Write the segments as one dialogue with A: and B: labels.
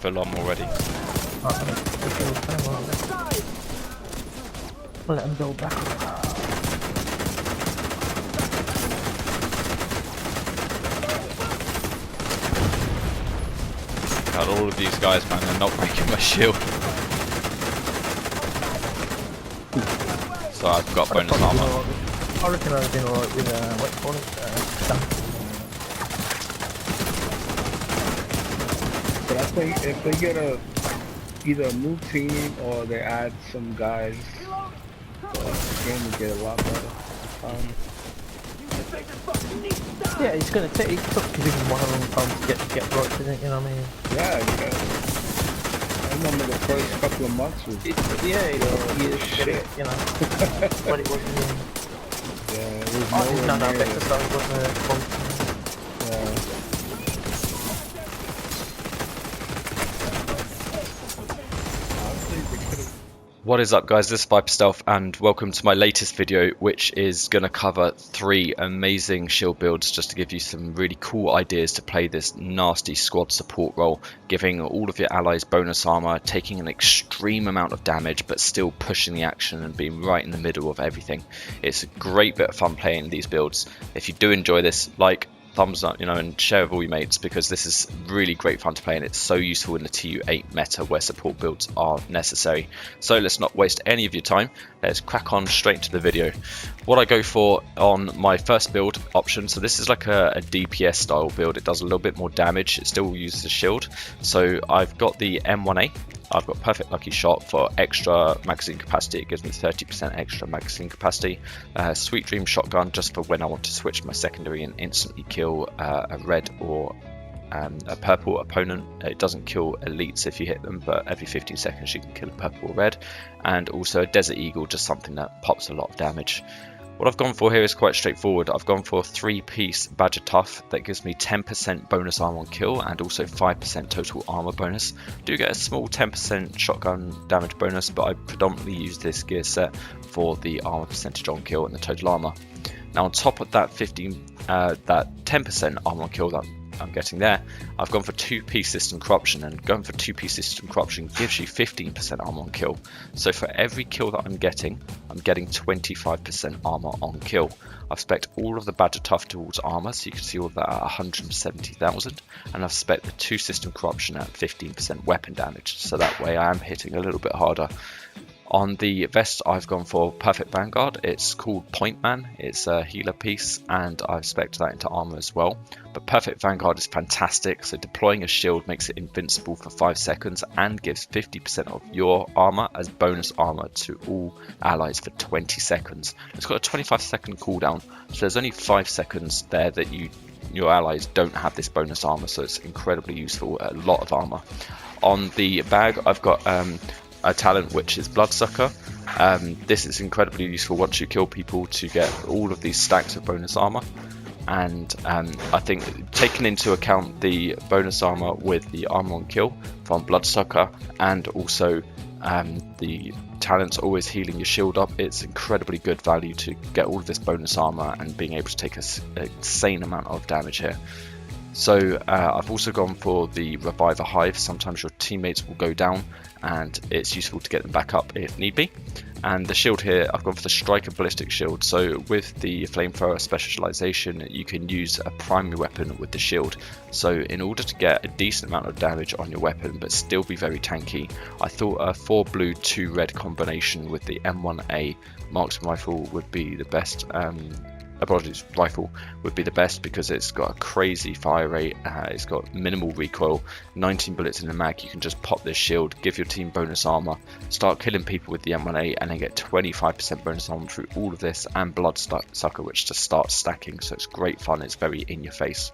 A: full on already.
B: Let him go back.
A: God, all of these guys, man, they're not breaking my shield. So I've got bonus armor.
B: I reckon I've been alright with what you call it, stamp.
C: But I think if they get either a new team or they add some guys, the game will get a lot better.
B: Yeah, it's gonna take. It took even one of them time to get right, isn't it? You know what I mean?
C: Yeah, I remember the first couple of months was
B: You get it, you know. But it wasn't.
C: yeah, it was
B: No,
C: nowhere near
B: better
C: it.
B: stuff wasn't.
C: Yeah.
A: What is up, guys? This is ViperStealth and welcome to my latest video, which is going to cover 3 amazing shield builds just to give you some really cool ideas to play this nasty squad support role, giving all of your allies bonus armor, taking an extreme amount of damage but still pushing the action and being right in the middle of everything. It's a great bit of fun playing these builds. If you do enjoy this, like, thumbs up, and share with all your mates, because this is really great fun to play and it's so useful in the TU8 meta where support builds are necessary. So let's not waste any of your time, let's crack on straight into the video. What I go for on my first build option, so this is like a DPS style build. It does a little bit more damage, it still uses a shield. So I've got the M1A. I've got Perfect Lucky Shot for extra magazine capacity. It gives me 30% extra magazine capacity. Sweet Dream Shotgun just for when I want to switch my secondary and instantly kill a red or a purple opponent. It doesn't kill elites if you hit them, but every 15 seconds you can kill a purple or red. And also a Desert Eagle, just something that pops a lot of damage. What I've gone for here is quite straightforward. I've gone for a 3-piece Badger Tough that gives me 10% bonus armor on kill and also 5% total armor bonus. Do get a small 10% shotgun damage bonus, but I predominantly use this gear set for the armor percentage on kill and the total armor. Now on top of that 10% armor on kill that I'm getting there, I've gone for 2-piece System Corruption, and going for 2-piece System Corruption gives you 15% armor on kill. So for every kill that I'm getting 25% armor on kill. I've spec'd all of the Badger Tough towards armor, so you can see all of that at 170,000, and I've spec'd the 2 System Corruption at 15% weapon damage, so that way I am hitting a little bit harder. On the vest, I've gone for Perfect Vanguard. It's called Point Man. It's a healer piece, and I've spec'd that into armor as well. But Perfect Vanguard is fantastic, so deploying a shield makes it invincible for 5 seconds and gives 50% of your armor as bonus armor to all allies for 20 seconds. It's got a 25-second cooldown, so there's only 5 seconds there that your allies don't have this bonus armor, so it's incredibly useful, a lot of armor. On the bag, I've got a talent which is Bloodsucker. This is incredibly useful once you kill people to get all of these stacks of bonus armor, and I think taking into account the bonus armor with the armor on kill from Bloodsucker and also the talents always healing your shield up, it's incredibly good value to get all of this bonus armor and being able to take an insane amount of damage here. So I've also gone for the Reviver Hive. Sometimes your teammates will go down and it's useful to get them back up if need be. And the shield here, I've gone for the Striker Ballistic Shield. So with the Flamethrower specialization, you can use a primary weapon with the shield. So in order to get a decent amount of damage on your weapon but still be very tanky, I thought a 4 blue 2 red combination with the M1A marksman rifle would be the best. Apologies, rifle would be the best because it's got a crazy fire rate, it's got minimal recoil, 19 bullets in the mag. You can just pop this shield, give your team bonus armor, start killing people with the M1A, and then get 25% bonus armor through all of this, and Bloodsucker, which just starts stacking. So it's great fun, it's very in your face.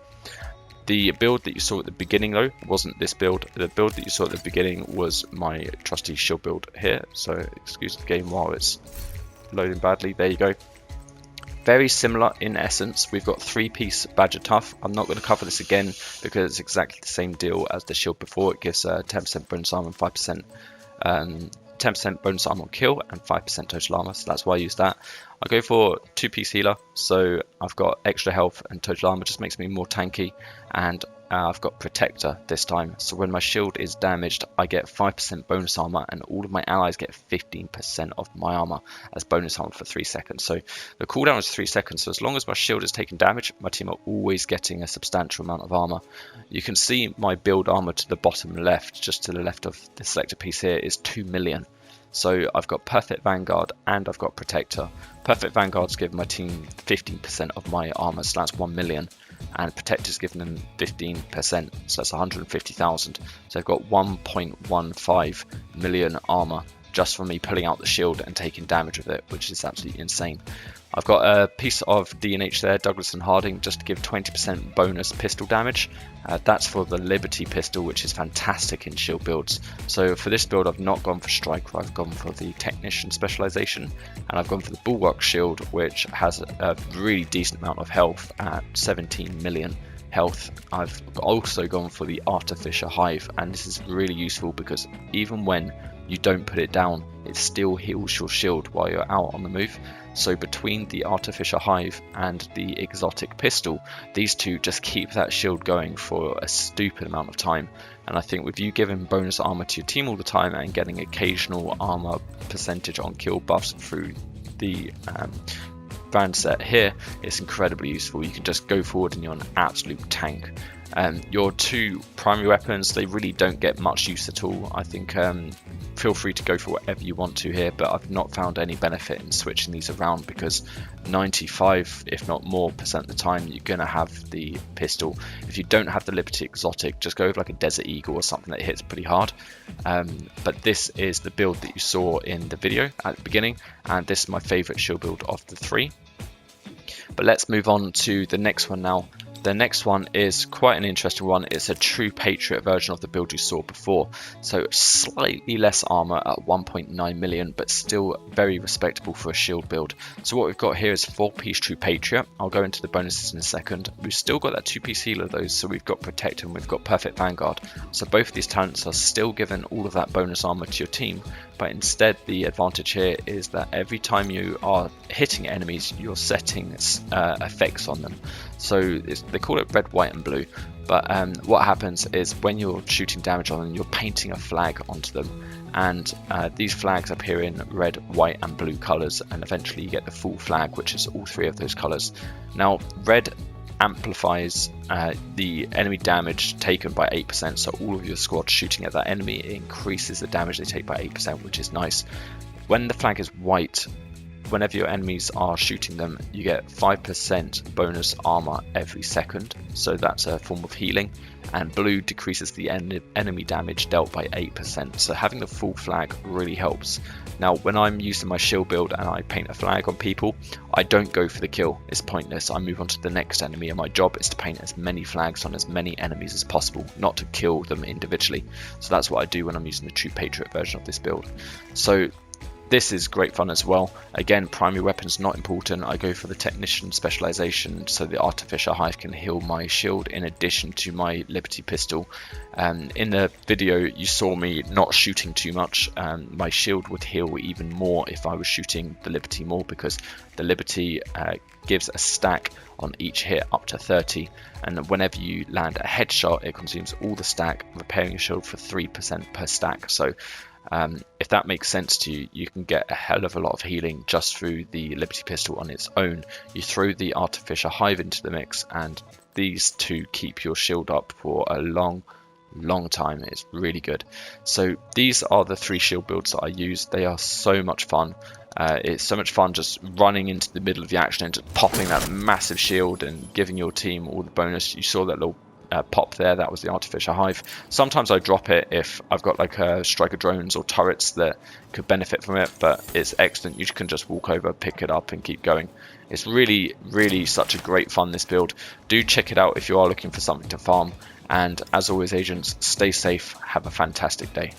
A: The build that you saw at the beginning though wasn't this build. The build that you saw at the beginning was my trusty shield build here. So excuse the game while it's loading badly. There you go. Very similar in essence. We've got 3-piece Badger Tough. I'm not going to cover this again because it's exactly the same deal as the shield before. It gives 10% bonus armor and 5% 10% bonus armor on kill and 5% total armor, so that's why I use that. I go for 2-piece healer, so I've got extra health and total armor, just makes me more tanky, and I've got Protector this time, so when my shield is damaged I get 5% bonus armor, and all of my allies get 15% of my armor as bonus armor for 3 seconds. So the cooldown is 3 seconds, so as long as my shield is taking damage, my team are always getting a substantial amount of armor. You can see my build armor to the bottom left, just to the left of the selected piece here, is 2 million. So I've got Perfect Vanguard and I've got Protector. Perfect Vanguard's given my team 15% of my armor, so that's 1 million. And Protector's given them 15%, so that's 150,000. So I've got 1.15 million armor just from me pulling out the shield and taking damage with it, which is absolutely insane. I've got a piece of D&H there, Douglas and Harding, just to give 20% bonus pistol damage. That's for the Liberty pistol, which is fantastic in shield builds. So for this build I've not gone for Striker, I've gone for the Technician specialization, and I've gone for the Bulwark shield, which has a really decent amount of health at 17 million health. I've also gone for the Artificer Hive, and this is really useful because even when you don't put it down, it still heals your shield while you're out on the move. So between the Artificer Hive and the Exotic Pistol, these two just keep that shield going for a stupid amount of time. And I think with you giving bonus armor to your team all the time and getting occasional armor percentage on kill buffs through the brand set here, it's incredibly useful. You can just go forward and you're an absolute tank. Your two primary weapons, they really don't get much use at all. I think feel free to go for whatever you want to here, but I've not found any benefit in switching these around because 95 if not more percent of the time you're going to have the pistol. If you don't have the Liberty Exotic, just go with like a Desert Eagle or something that hits pretty hard. But this is the build that you saw in the video at the beginning, and this is my favorite shield build of the three. But let's move on to the next one now. The next one is quite an interesting one. It's a true Patriot version of the build you saw before. So slightly less armor at 1.9 million, but still very respectable for a shield build. So what we've got here is 4-piece True Patriot. I'll go into the bonuses in a second. We've still got that 2-piece healer though, so we've got Protect and we've got Perfect Vanguard. So both of these talents are still giving all of that bonus armor to your team, but instead the advantage here is that every time you are hitting enemies, you're setting effects on them. So they call it red, white and blue, but what happens is when you're shooting damage on them, you're painting a flag onto them, and these flags appear in red, white and blue colors, and eventually you get the full flag, which is all three of those colors. Now red amplifies the enemy damage taken by 8%, so all of your squad shooting at that enemy, it increases the damage they take by 8%, which is nice. When the flag is white, whenever your enemies are shooting them, you get 5% bonus armor every second, so that's a form of healing. And blue decreases the enemy damage dealt by 8%, so having the full flag really helps. Now when I'm using my shield build and I paint a flag on people, I don't go for the kill, it's pointless. I move on to the next enemy, and my job is to paint as many flags on as many enemies as possible, not to kill them individually. So that's what I do when I'm using the True Patriot version of this build. So this is great fun as well. Again, primary weapons not important. I go for the Technician specialization, so the Artificer Hive can heal my shield in addition to my Liberty pistol. In the video you saw me not shooting too much. My shield would heal even more if I was shooting the Liberty more, because the Liberty gives a stack on each hit up to 30, and whenever you land a headshot it consumes all the stack, repairing your shield for 3% per stack. So if that makes sense to you, you can get a hell of a lot of healing just through the Liberty pistol on its own. You throw the Artificer Hive into the mix, and these two keep your shield up for a long time. It's really good. So these are the three shield builds that I use. They are so much fun. It's so much fun just running into the middle of the action and just popping that massive shield and giving your team all the bonus. You saw that little pop there, that was the Artificer Hive. Sometimes I drop it if I've got like striker drones or turrets that could benefit from it, but it's excellent. You can just walk over, pick it up and keep going. It's really such a great fun, this build. Do check it out if you are looking for something to farm, and as always agents, stay safe, have a fantastic day.